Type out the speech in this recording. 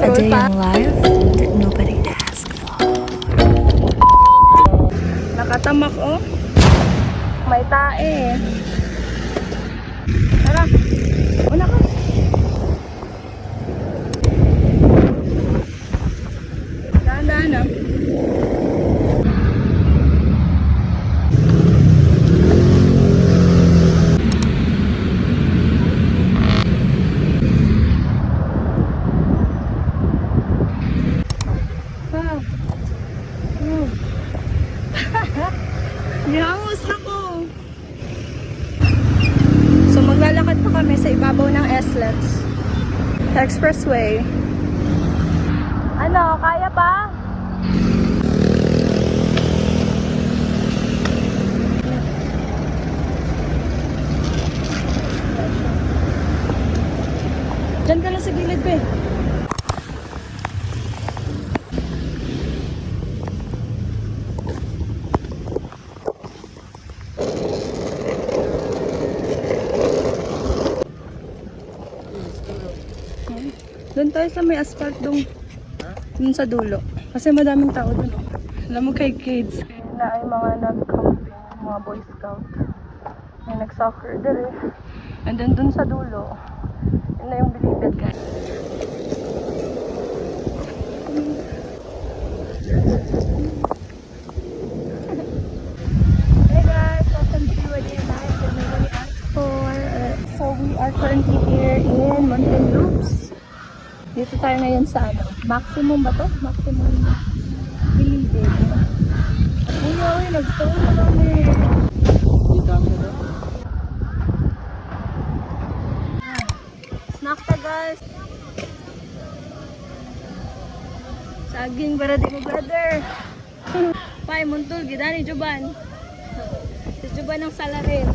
A day in life that nobody asked for. Nakatamak oh. May tae. Tara. Una ka. Dahan-dahan ah. Yangos ako. So maglalakad pa kami sa ibabaw ng SLEX Expressway. Ano, kaya pa? Diyan ka lang sa gilid, be. Doon tayo sa may asphalt doon sa dulo. Kasi madaming tao doon. Alam mo kay kids, na ay mga nag-camping, mga boy scout. May nag-soccer din eh. And then doon sa dulo, yun na yung bilibid guys. Hey guys, welcome to a day life that nobody asked for. So we are currently here in Mountain Loops. Dito tayo ngayon sa ano, maximum ba to? Maximum bilibid. Uy, nag-stone na kami. Snack ta guys. Saging para di mo brother. Pai, muntul, gidani Juban. Si Juban ng salarin.